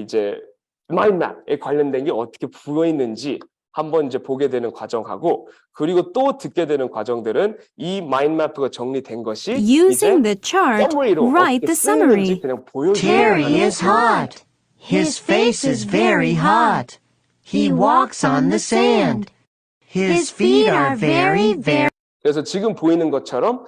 이제 마인드맵에 관련된 게 어떻게 부여 있는지 한번 이제 보게 되는 과정하고 그리고 또 듣게 되는 과정들은 이 마인드맵가 정리된 것이 Using 이제 the chart, 서머리로 write 어떻게 the 쓰이는지 summary. 그냥 보여주는 Terry is hot. His face is very hot. He walks on the sand. His feet are very, very. 그래서 지금 보이는 것처럼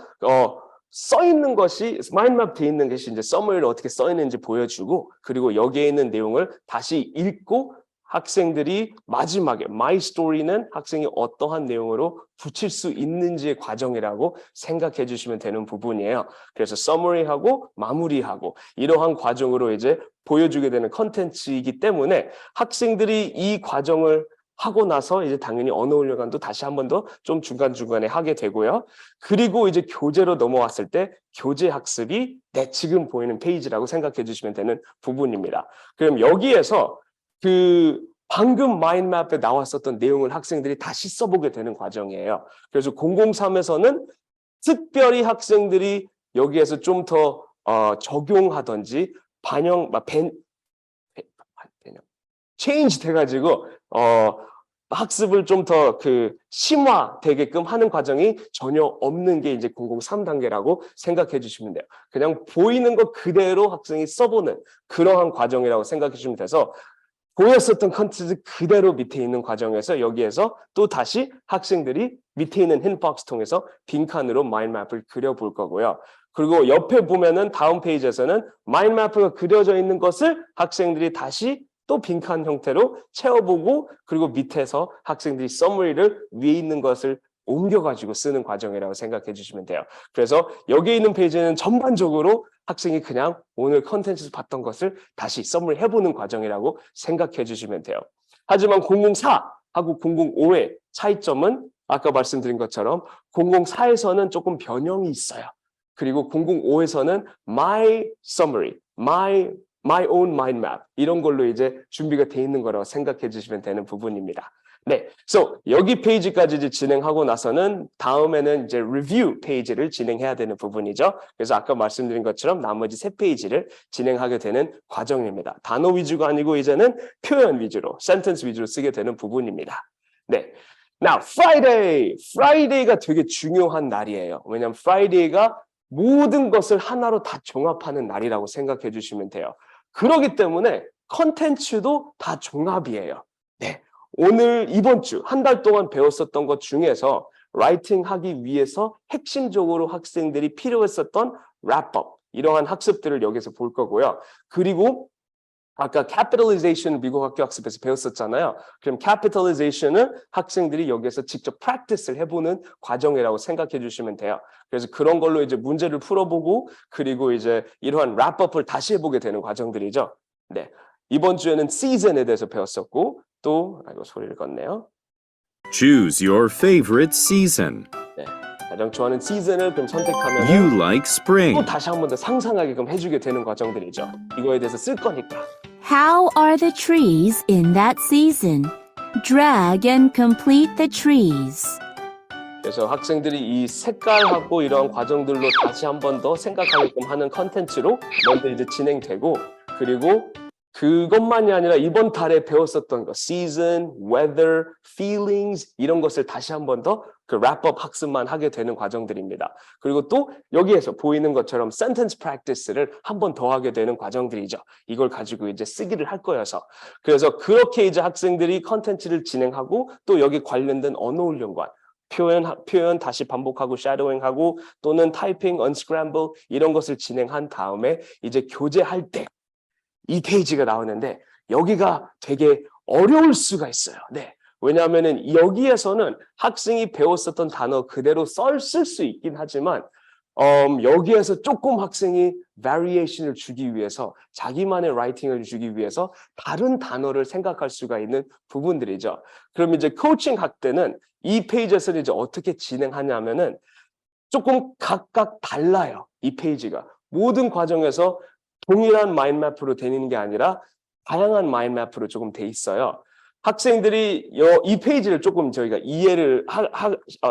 써 있는 것이 마인드맵 돼 있는 것이 이제 서머리를 어떻게 써 있는지 보여주고 그리고 여기에 있는 내용을 다시 읽고 학생들이 마지막에 My Story는 학생이 어떠한 내용으로 붙일 수 있는지의 과정이라고 생각해 주시면 되는 부분이에요. 그래서 서머리하고 마무리하고 이러한 과정으로 이제 보여주게 되는 컨텐츠이기 때문에 학생들이 이 과정을 하고 나서 이제 당연히 언어 훈련도 다시 한 번 더 좀 중간중간에 하게 되고요. 그리고 이제 교재로 넘어왔을 때 교재 학습이 지금 보이는 페이지라고 생각해 주시면 되는 부분입니다. 그럼 여기에서 그 방금 마인드맵에 나왔었던 내용을 학생들이 다시 써보게 되는 과정이에요. 그래서 003에서는 특별히 학생들이 여기에서 좀 더 적용하든지 체인지 돼가지고 학습을 좀 더 심화되게끔 하는 과정이 전혀 없는 게 이제 003 단계라고 생각해 주시면 돼요. 그냥 보이는 것 그대로 학생이 써보는 그러한 과정이라고 생각해 주시면 돼서 보였었던 컨텐츠 그대로 밑에 있는 과정에서 여기에서 또 다시 학생들이 밑에 있는 힌박스 통해서 빈칸으로 마인드맵을 그려볼 거고요. 그리고 옆에 보면은 다음 페이지에서는 마인드맵가 그려져 있는 것을 학생들이 다시 또 빈칸 형태로 채워보고 그리고 밑에서 학생들이 서머리를 위에 있는 것을 옮겨가지고 쓰는 과정이라고 생각해 주시면 돼요. 그래서 여기 있는 페이지는 전반적으로 학생이 그냥 오늘 컨텐츠에서 봤던 것을 다시 서머리 해보는 과정이라고 생각해 주시면 돼요. 하지만 004하고 005의 차이점은 아까 말씀드린 것처럼 004에서는 조금 변형이 있어요. 그리고 005에서는 my summary, my own mind map 이런 걸로 이제 준비가 돼 있는 거라고 생각해 주시면 되는 부분입니다. 네, so 여기 페이지까지 이제 진행하고 나서는 다음에는 이제 리뷰 페이지를 진행해야 되는 부분이죠. 그래서 아까 말씀드린 것처럼 나머지 세 페이지를 진행하게 되는 과정입니다. 단어 위주가 아니고 이제는 표현 위주로, 센텐스 위주로 쓰게 되는 부분입니다. 네, now Friday, Friday가 되게 중요한 날이에요. 왜냐하면 Friday가 모든 것을 하나로 다 종합하는 날이라고 생각해 주시면 돼요. 그렇기 때문에 컨텐츠도 다 종합이에요. 네. 오늘 이번 주 한 달 동안 배웠었던 것 중에서 라이팅 하기 위해서 핵심적으로 학생들이 필요했었던 랩업 이러한 학습들을 여기서 볼 거고요. 그리고 아까 capitalization 미국 학교 학습에서 배웠었잖아요. 그럼 capitalization은 학생들이 여기에서 직접 practice를 해보는 과정이라고 생각해 주시면 돼요. 그래서 그런 걸로 이제 문제를 풀어보고 그리고 이제 이러한 랩업을 다시 해보게 되는 과정들이죠. 네, 이번 주에는 season에 대해서 배웠었고 또 아이고 소리를 껐네요. Choose your favorite season. 네, 가장 좋아하는 시즌을 그럼 선택하면 You like 또 spring. 다시 한 번 더 상상하게끔 해주게 되는 과정들이죠. 이거에 대해서 쓸 거니까. How are the trees in that season? Drag and complete the trees. 그래서 학생들이 이 색깔하고 이런 과정들로 다시 한 번 더 생각하게끔 하는 컨텐츠로 먼저 이제 진행되고 그리고 그것만이 아니라 이번 달에 배웠었던 거 season, weather, feelings 이런 것을 다시 한 번 더 그 랩업 학습만 하게 되는 과정들입니다. 그리고 또 여기에서 보이는 것처럼 sentence practice를 한 번 더 하게 되는 과정들이죠. 이걸 가지고 이제 쓰기를 할 거여서 그래서 그렇게 이제 학생들이 컨텐츠를 진행하고 또 여기 관련된 언어 훈련관 표현 다시 반복하고 shadowing하고 또는 타이핑, unscramble 이런 것을 진행한 다음에 이제 교재할 때 이 페이지가 나오는데 여기가 되게 어려울 수가 있어요. 네. 왜냐하면은 여기에서는 학생이 배웠었던 단어 그대로 쓸 수 있긴 하지만 여기에서 조금 학생이 variation을 주기 위해서 자기만의 라이팅을 주기 위해서 다른 단어를 생각할 수가 있는 부분들이죠. 그럼 이제 코칭 학 때는 이 페이지에서는 이제 어떻게 진행하냐면은 조금 각각 달라요. 이 페이지가 모든 과정에서 동일한 마인드맵으로 되는 게 아니라 다양한 마인드맵으로 조금 돼 있어요. 학생들이 이 페이지를 조금 저희가 이해를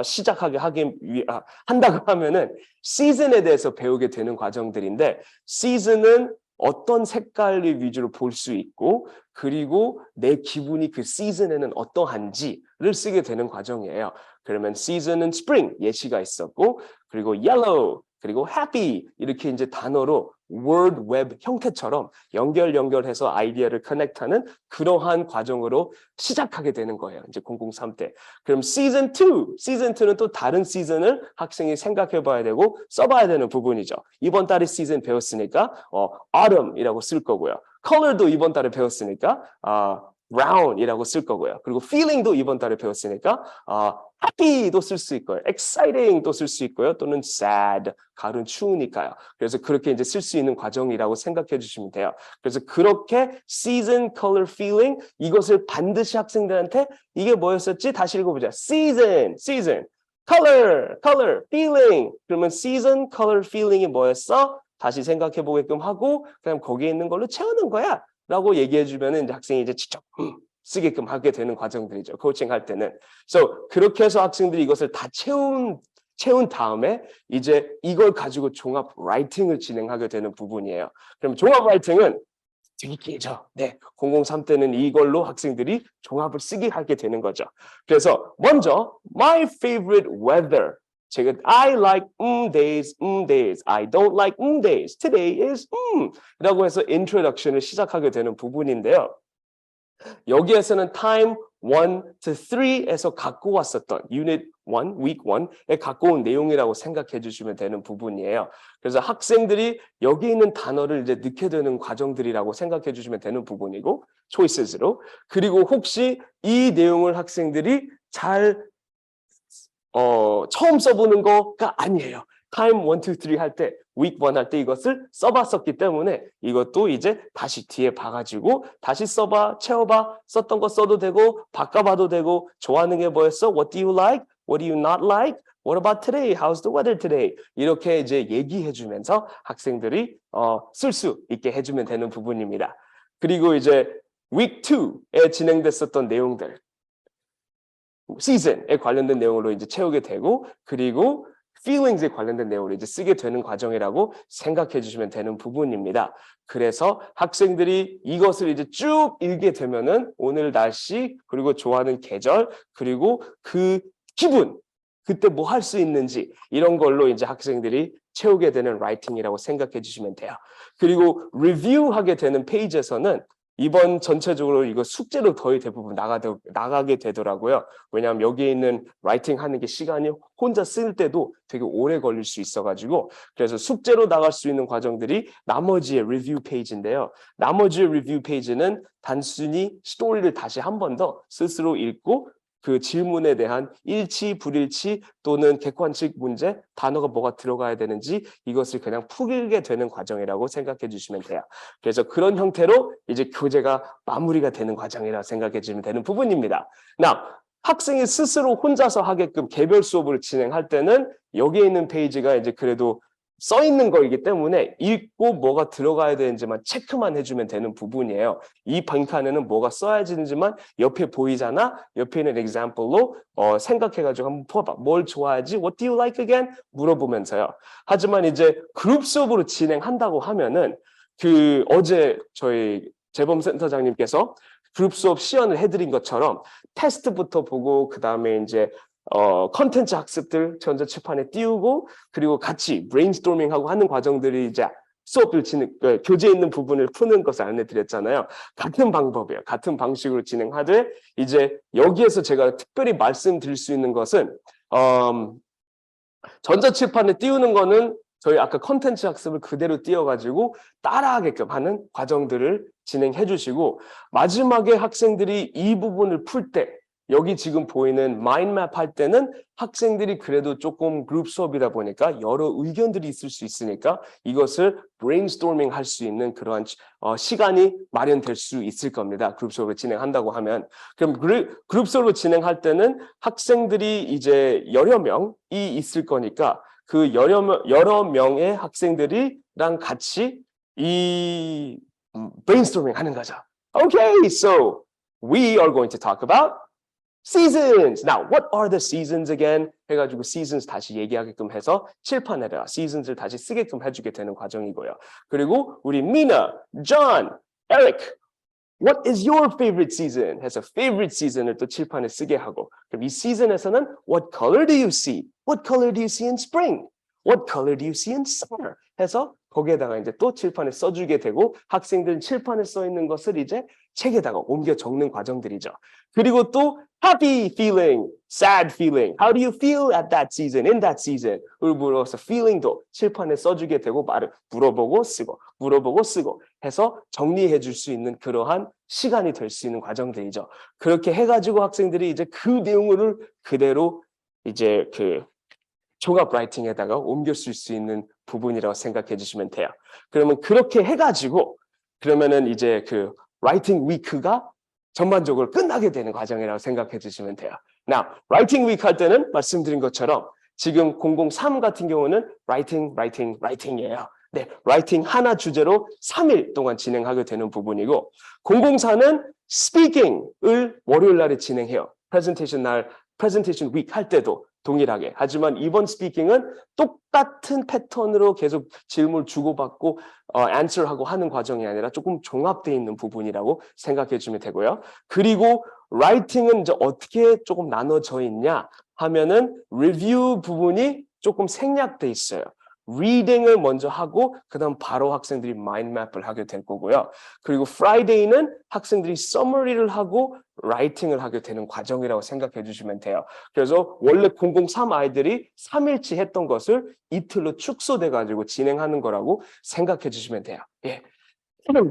시작하게 한다고 하면은 시즌에 대해서 배우게 되는 과정들인데 시즌은 어떤 색깔을 위주로 볼 수 있고 그리고 내 기분이 그 시즌에는 어떠한지를 쓰게 되는 과정이에요. 그러면 시즌은 spring 예시가 있었고 그리고 yellow 그리고 happy 이렇게 이제 단어로 word web 형태처럼 연결해서 아이디어를 커넥트하는 그러한 과정으로 시작하게 되는 거예요. 이제 003 때. 그럼 season 2는 또 다른 시즌을 학생이 생각해 봐야 되고 써봐야 되는 부분이죠. 이번 달에 시즌 배웠으니까 autumn이라고 쓸 거고요. color도 이번 달에 배웠으니까 brown이라고 쓸 거고요. 그리고 feeling도 이번 달에 배웠으니까 happy도 쓸 수 있고요. exciting도 쓸 수 있고요. 또는 sad, 가을은 추우니까요. 그래서 그렇게 이제 쓸 수 있는 과정이라고 생각해 주시면 돼요. 그래서 그렇게 season, color, feeling 이것을 반드시 학생들한테 이게 뭐였었지? 다시 읽어보자. season, color, feeling. 그러면 season, color, feeling이 뭐였어? 다시 생각해 보게끔 하고 그냥 거기에 있는 걸로 채우는 거야. 라고 얘기해 주면은 이제 학생이 이제 직접 쓰게끔 하게 되는 과정들이죠. 코칭할 때는. So 그렇게 해서 학생들이 이것을 다 채운 다음에 이제 이걸 가지고 종합 라이팅을 진행하게 되는 부분이에요. 그럼 종합 라이팅은 되게 길죠. 네. 003 때는 이걸로 학생들이 종합을 쓰게 하게 되는 거죠. 그래서 먼저 my favorite weather. 제가 I like days. I don't like days. Today is 라고 해서 introduction을 시작하게 되는 부분인데요. 여기에서는 time 1 to 3에서 갖고 왔었던 unit 1, week 1에 갖고 온 내용이라고 생각해 주시면 되는 부분이에요. 그래서 학생들이 여기 있는 단어를 이제 넣게 되는 과정들이라고 생각해 주시면 되는 부분이고 choices로 그리고 혹시 이 내용을 학생들이 잘 처음 써보는 거가 아니에요. time 1, 2, 3 할 때, week 1 할 때 이것을 써봤었기 때문에 이것도 이제 다시 뒤에 봐가지고 다시 써봐, 채워봐, 썼던 거 써도 되고 바꿔봐도 되고 좋아하는 게 뭐였어? What do you like? What do you not like? What about today? How's the weather today? 이렇게 이제 얘기해주면서 학생들이 쓸 수 있게 해주면 되는 부분입니다. 그리고 이제 week 2에 진행됐었던 내용들 season에 관련된 내용으로 이제 채우게 되고 그리고 feelings에 관련된 내용으로 이제 쓰게 되는 과정이라고 생각해 주시면 되는 부분입니다. 그래서 학생들이 이것을 이제 쭉 읽게 되면은 오늘 날씨 그리고 좋아하는 계절 그리고 그 기분 그때 뭐 할 수 있는지 이런 걸로 이제 학생들이 채우게 되는 라이팅이라고 생각해 주시면 돼요. 그리고 리뷰하게 되는 페이지에서는 이번 전체적으로 이거 숙제로 거의 대부분 나가게 되더라고요. 왜냐하면 여기에 있는 라이팅 하는 게 시간이 혼자 쓸 때도 되게 오래 걸릴 수 있어가지고 그래서 숙제로 나갈 수 있는 과정들이 나머지의 리뷰 페이지인데요. 나머지의 리뷰 페이지는 단순히 스토리를 다시 한 번 더 스스로 읽고 그 질문에 대한 일치, 불일치 또는 객관식 문제, 단어가 뭐가 들어가야 되는지 이것을 그냥 풀게 되는 과정이라고 생각해 주시면 돼요. 그래서 그런 형태로 이제 교재가 마무리가 되는 과정이라고 생각해 주시면 되는 부분입니다. 학생이 스스로 혼자서 하게끔 개별 수업을 진행할 때는 여기에 있는 페이지가 이제 그래도 써 있는 거이기 때문에 읽고 뭐가 들어가야 되는지만 체크만 해주면 되는 부분이에요. 이 빈칸에는 뭐가 써야 되는지만 옆에 보이잖아. 옆에 있는 example로 생각해가지고 한번 풀어봐. 뭘 좋아하지? What do you like again? 물어보면서요. 하지만 이제 그룹 수업으로 진행한다고 하면은 그 어제 저희 재범센터장님께서 그룹 수업 시연을 해드린 것처럼 테스트부터 보고 그 다음에 이제 컨텐츠 학습들 전자칠판에 띄우고 그리고 같이 브레인스토밍하고 하는 과정들이 이제 수업을 교재에 있는 부분을 푸는 것을 안내드렸잖아요. 같은 방법이에요. 같은 방식으로 진행하되 이제 여기에서 제가 특별히 말씀드릴 수 있는 것은 전자칠판에 띄우는 거는 저희 아까 컨텐츠 학습을 그대로 띄워가지고 따라하게끔 하는 과정들을 진행해 주시고 마지막에 학생들이 이 부분을 풀 때 여기 지금 보이는 마인드맵 할 때는 학생들이 그래도 조금 그룹 수업이다 보니까 여러 의견들이 있을 수 있으니까 이것을 브레인스토밍 할 수 있는 그러한 시간이 마련될 수 있을 겁니다. 그룹 수업을 진행한다고 하면. 그럼 그룹 수업을 진행할 때는 학생들이 이제 여러 명이 있을 거니까 그 여러 명의 학생들이랑 같이 이 brainstorming 하는 거죠. Okay, so we are going to talk about seasons. Now, what are the seasons again? 해가지고 seasons 다시 얘기하게끔 해서 칠판에다가 seasons를 다시 쓰게끔 해주게 되는 과정이고요. 그리고 우리 Mina, John, Eric, what is your favorite season? 해서 favorite season을 또 칠판에 쓰게 하고 그럼 이 season에서는 what color do you see? What color do you see in spring? What color do you see in summer? 해서 거기에다가 이제 또 칠판에 써주게 되고 학생들은 칠판에 써 있는 것을 이제 책에다가 옮겨 적는 과정들이죠. 그리고 또 happy feeling, sad feeling. How do you feel at that season, in that season? 을 물어서 feeling도 칠판에 써주게 되고 말을 물어보고 쓰고 해서 정리해 줄 수 있는 그러한 시간이 될 수 있는 과정들이죠. 그렇게 해가지고 학생들이 이제 그 내용을 그대로 이제 그 종합 라이팅에다가 옮겨 쓸 수 있는 부분이라고 생각해 주시면 돼요. 그러면 그렇게 해가지고 그러면은 이제 그 라이팅 위크가 전반적으로 끝나게 되는 과정이라고 생각해 주시면 돼요. Now, 라이팅 위크 할 때는 말씀드린 것처럼 지금 003 같은 경우는 라이팅이에요. 네, 라이팅 하나 주제로 3일 동안 진행하게 되는 부분이고 004는 스피킹을 월요일 날에 진행해요. 프레젠테이션 위크 할 때도 동일하게. 하지만 이번 스피킹은 똑같은 패턴으로 계속 질문을 주고받고 answer하고 하는 과정이 아니라 조금 종합되어 있는 부분이라고 생각해 주면 되고요. 그리고 라이팅은 이제 어떻게 조금 나눠져 있냐 하면은 리뷰 부분이 조금 생략돼 있어요. 리딩을 먼저 하고 그다음 바로 학생들이 마인드맵을 하게 될 거고요. 그리고 프라이데이는 학생들이 서머리를 하고 라이팅을 하게 되는 과정이라고 생각해 주시면 돼요. 그래서 원래 003 아이들이 3일치 했던 것을 이틀로 축소돼 가지고 진행하는 거라고 생각해 주시면 돼요. 예.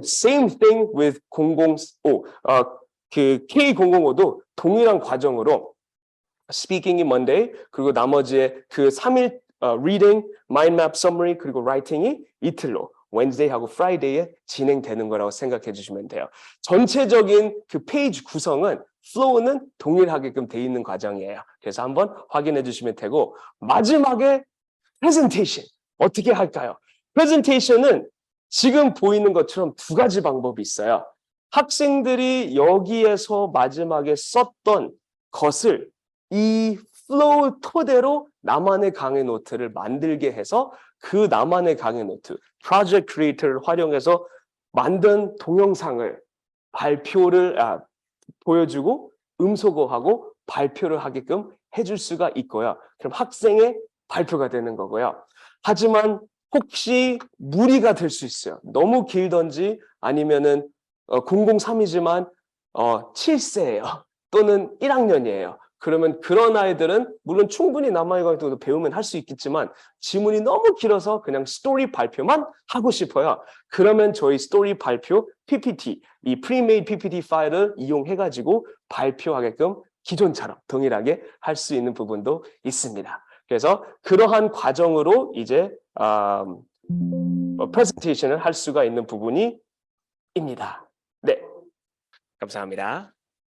Same thing with 005. 그 K005도 동일한 과정으로 스피킹이 Monday 그리고 나머지의 그 3일 reading, mind map, summary 그리고 writing이 이틀로 Wednesday하고 Friday에 진행되는 거라고 생각해 주시면 돼요. 전체적인 그 페이지 구성은 flow는 동일하게끔 돼 있는 과정이에요. 그래서 한번 확인해 주시면 되고 마지막에 presentation 어떻게 할까요? presentation은 지금 보이는 것처럼 두 가지 방법이 있어요. 학생들이 여기에서 마지막에 썼던 것을 이 플로우 토대로 나만의 강의 노트를 만들게 해서 그 나만의 강의 노트, 프로젝트 크리에이터를 활용해서 만든 동영상을 보여주고 음소거하고 발표를 하게끔 해줄 수가 있고요. 그럼 학생의 발표가 되는 거고요. 하지만 혹시 무리가 될 수 있어요. 너무 길던지 아니면은 003이지만 7세예요. 또는 1학년이에요. 그러면 그런 아이들은 물론 충분히 남아의 강의도 배우면 할 수 있겠지만 지문이 너무 길어서 그냥 스토리 발표만 하고 싶어요. 그러면 저희 스토리 발표 PPT, 이 프리메이드 PPT 파일을 이용해가지고 발표하게끔 기존처럼 동일하게 할 수 있는 부분도 있습니다. 그래서 그러한 과정으로 이제 프레젠테이션을 할 수가 있는 부분이 입니다. 네, 감사합니다.